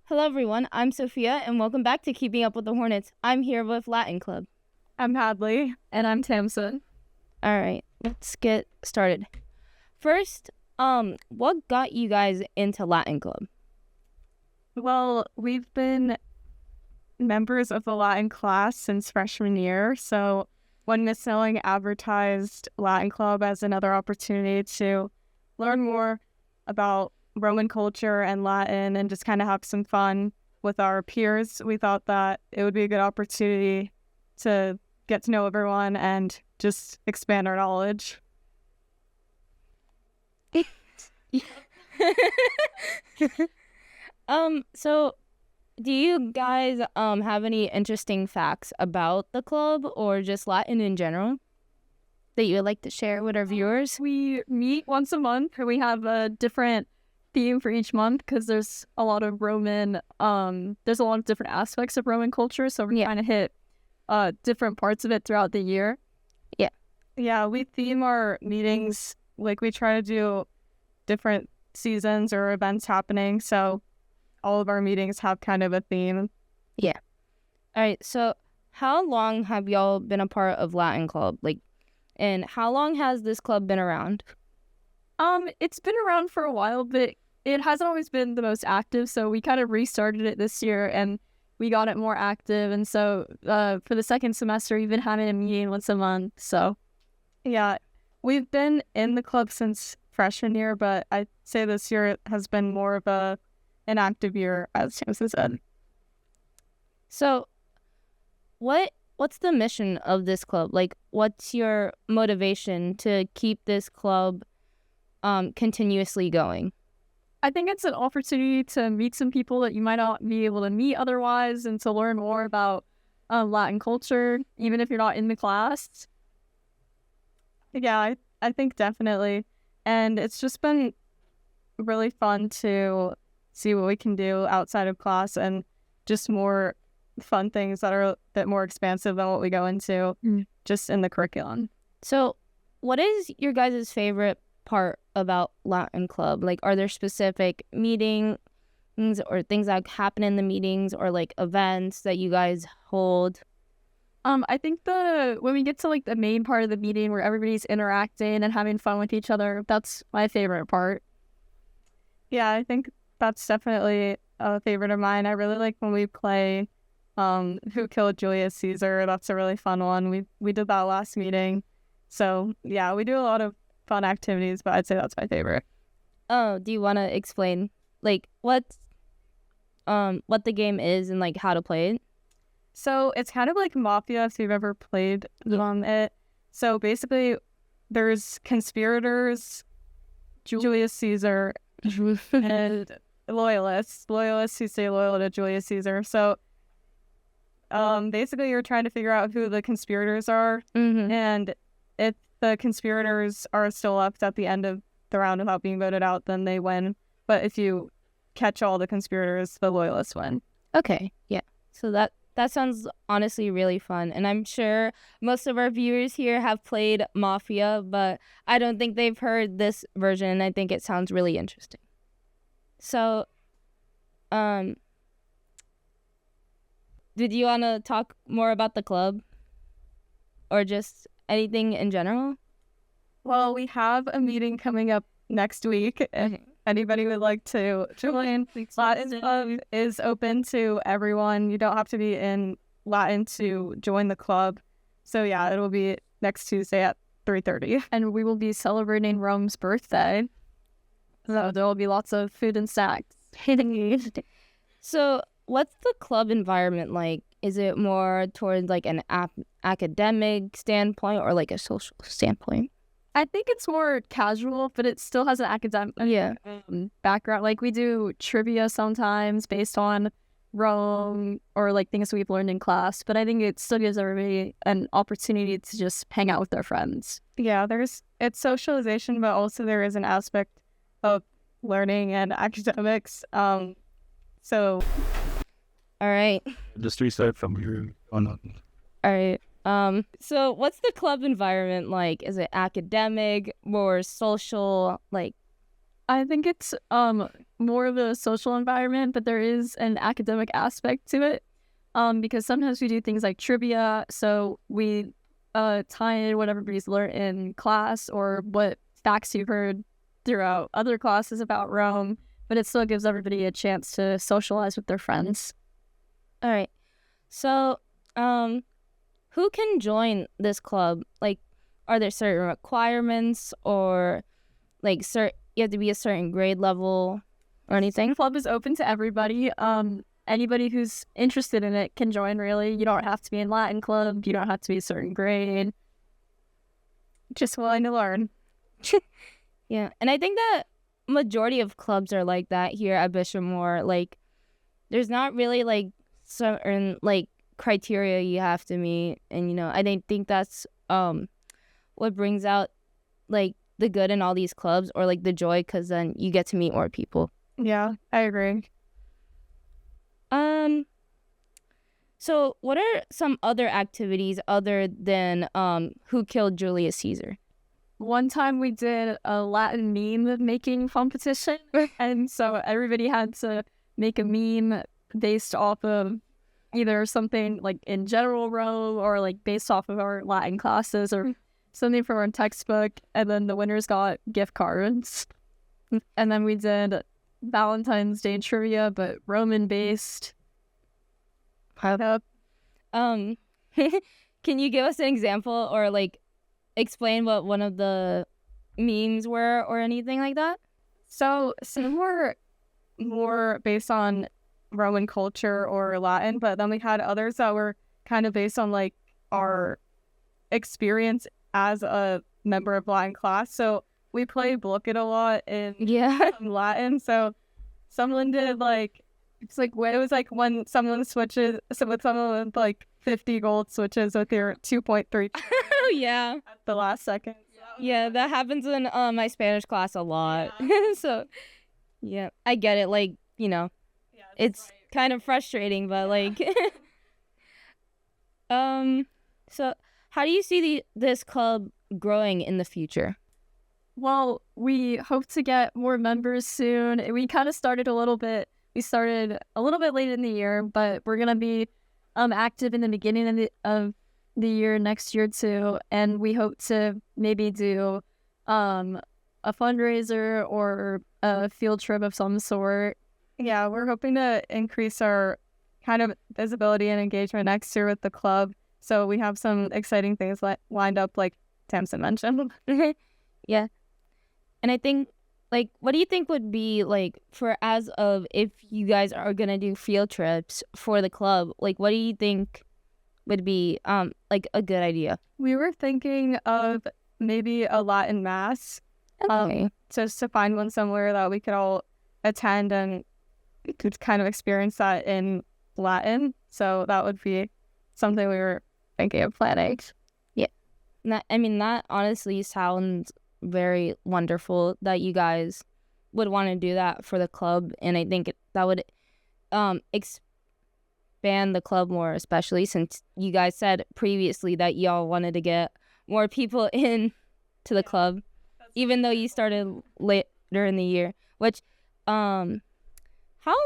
Hello, everyone. I'm Sophia, and welcome back to Keeping Up with the Hornets. I'm here with Latin Club. I'm Hadley. And I'm Tamsin. All right, let's get started. First, what got you guys into Latin Club? Well, we've been members of the Latin class since freshman year. So when Miss Snelling advertised Latin Club as another opportunity to learn more about Roman culture and Latin and just kind of have some fun with our peers, we thought that it would be a good opportunity to get to know everyone and just expand our knowledge. So do you guys have any interesting facts about the club or just Latin in general that you would like to share with our viewers? We meet once a month. We have a different theme for each month because there's a lot of Roman, there's a lot of different aspects of Roman culture. So we're trying to hit different parts of it throughout the year. Yeah, we theme our meetings, like we try to do different seasons or events happening. So all of our meetings have kind of a theme. All right, so how long have y'all been a part of Latin Club? And how long has this club been around? It's been around for a while, but it hasn't always been the most active. So we kind of restarted it this year and we got it more active. And so for the second semester, we've been having a meeting once a month. So yeah, we've been in the club since freshman year, but I'd say this year has been more of an active year, as Tamsin said. So what's the mission of this club? What's your motivation to keep this club continuously going? I think it's an opportunity to meet some people that you might not be able to meet otherwise and to learn more about Latin culture, even if you're not in the class. Yeah, I think definitely. And it's just been really fun to see what we can do outside of class and just more fun things that are a bit more expansive than what we go into just in the curriculum. So what is your guys' favorite part about Latin Club? Are there specific meetings or things that happen in the meetings or events that you guys hold? I think when we get to the main part of the meeting where everybody's interacting and having fun with each other, that's my favorite part. Yeah, I think that's definitely a favorite of mine. I really like when we play Who Killed Julius Caesar. That's a really fun one. We did that last meeting. So yeah, we do a lot of fun activities, but I'd say that's my favorite. Oh, do you want to explain what the game is and how to play it? So it's kind of like Mafia, if you've ever played it. So basically, there's conspirators, Julius Caesar, and loyalists who stay loyal to Julius Caesar. So basically, you're trying to figure out who the conspirators are, and if the conspirators are still left at the end of the round without being voted out, then they win. But if you catch all the conspirators, the loyalists win. Okay, yeah. So that sounds honestly really fun. And I'm sure most of our viewers here have played Mafia, but I don't think they've heard this version, and I think it sounds really interesting. So, did you want to talk more about the club? Or just anything in general? Well, we have a meeting coming up next week. If anybody would like to join, Latin Club is open to everyone. You don't have to be in Latin to join the club. So yeah, it'll be next Tuesday at 3:30. And we will be celebrating Rome's birthday. So there will be lots of food and snacks. So what's the club environment like? Is it more towards an academic standpoint or a social standpoint? I think it's more casual, but it still has an academic background. We do trivia sometimes based on Rome or things we've learned in class. But I think it still gives everybody an opportunity to just hang out with their friends. Yeah, it's socialization, but also there is an aspect of learning and academics. So. All right. Just reset from here on. All right. So what's the club environment like? Is it academic, more social? I think it's more of a social environment, but there is an academic aspect to it. Because sometimes we do things like trivia, so we tie in what everybody's learned in class or what facts you've heard throughout other classes about Rome, but it still gives everybody a chance to socialize with their friends. All right. So, who can join this club? Like, are there certain requirements or like you have to be a certain grade level or anything? The club is open to everybody. Anybody who's interested in it can join, really. You don't have to be in Latin club. You don't have to be a certain grade. Just willing to learn. Yeah. And I think that majority of clubs are like that here at Bishop Moore. Like, there's not really like certain like criteria you have to meet. And, you know, I think that's what brings out like the good in all these clubs, or like the joy, because then you get to meet more people. Yeah, I agree. So what are some other activities other than Who Killed Julius Caesar? One time we did a Latin meme making competition, and so everybody had to make a meme based off of either something like in general Rome or like based off of our Latin classes or something from our textbook, and then the winners got gift cards. And then we did Valentine's Day trivia, but Roman based. Can you give us an example or like explain what one of the memes were or anything like that? So some were more based on Roman culture or Latin, but then we had others that were kind of based on like our experience as a member of Latin class. So we play Book It a lot in Latin. So someone did like, it's like when it was like when someone switches, so with someone with like 50 gold switches with your 2.3 Oh yeah, at the last second. Yeah, that happens in my Spanish class a lot. So yeah, I get it. Like, you know, it's kind of frustrating, but like so how do you see this club growing in the future? Well, we hope to get more members soon. We kind of started a little bit. We started a little bit late in the year, but we're gonna be active in the beginning of the year next year too. And we hope to maybe do a fundraiser or a field trip of some sort. Yeah, we're hoping to increase our kind of visibility and engagement next year with the club. So we have some exciting things lined up, like Tamsin mentioned. Yeah. And I think, like, what do you think would be, like, for as of if you guys are going to do field trips for the club, like, what do you think would be, like, a good idea? We were thinking of maybe a Latin mass. Okay. Just to find one somewhere that we could all attend and could kind of experience that in Latin. So that would be something we were thinking of planning. Yeah. That honestly sounds very wonderful that you guys would want to do that for the club, and I think that would expand the club more, especially since you guys said previously that y'all wanted to get more people in to the club, even though you started later in the year. Which how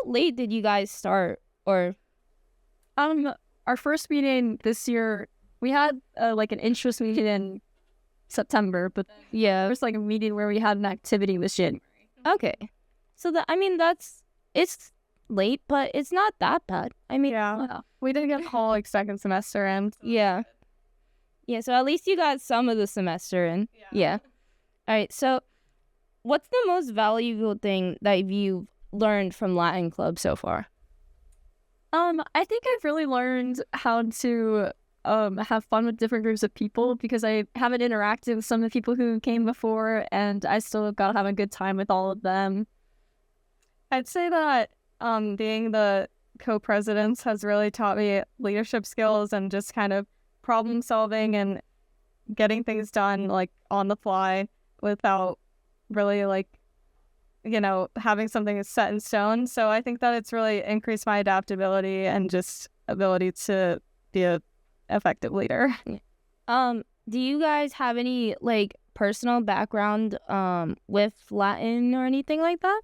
late did you guys start? Or our first meeting this year, we had like an interest meeting in September, but yeah, there's like a meeting where we had an activity with January. Okay, so it's late, but it's not that bad. Yeah. We didn't get the whole like second semester in. Yeah, so at least you got some of the semester in. Yeah. All right, so what's the most valuable thing that you've learned from Latin Club so far? I think I've really learned how to have fun with different groups of people, because I haven't interacted with some of the people who came before, and I still got to have a good time with all of them. I'd say that being the co-presidents has really taught me leadership skills and just kind of problem solving and getting things done like on the fly without really like, you know, having something set in stone. So I think that it's really increased my adaptability and just ability to be a effective leader. Do you guys have any like personal background with Latin or anything like that?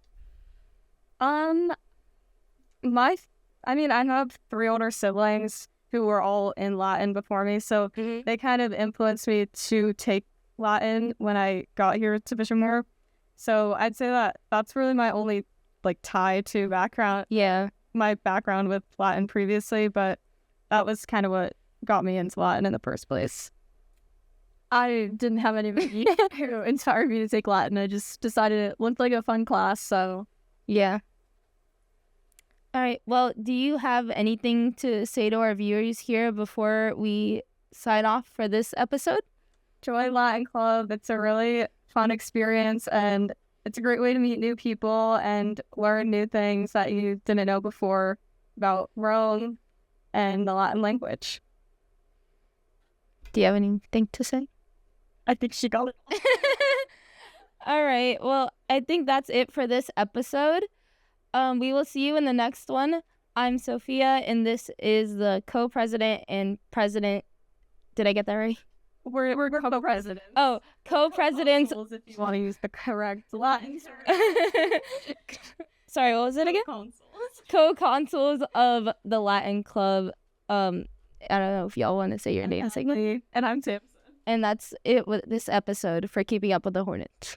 I have 3 older siblings who were all in Latin before me, so they kind of influenced me to take Latin when I got here to Fishermore. So I'd say that that's really my only tie to background. Yeah. My background with Latin previously, but that was kind of what got me into Latin in the first place. I didn't have anybody who inspired me to take Latin. I just decided it looked like a fun class, so yeah. All right. Well, do you have anything to say to our viewers here before we sign off for this episode? Join Latin Club. It's a really fun experience, and it's a great way to meet new people and learn new things that you didn't know before about Rome and the Latin language. Do you have anything to say? I think she got it. All right. Well, I think that's it for this episode. We will see you in the next one. I'm Sophia, and this is the co-president and president. Did I get that right? We're co-presidents. Oh, co-presidents. If you want to use the correct Latin term. Sorry, what was it again? Co-consuls of the Latin Club. I don't know if y'all want to say your name. And I'm Samson. And that's it with this episode for Keeping Up with the Hornets.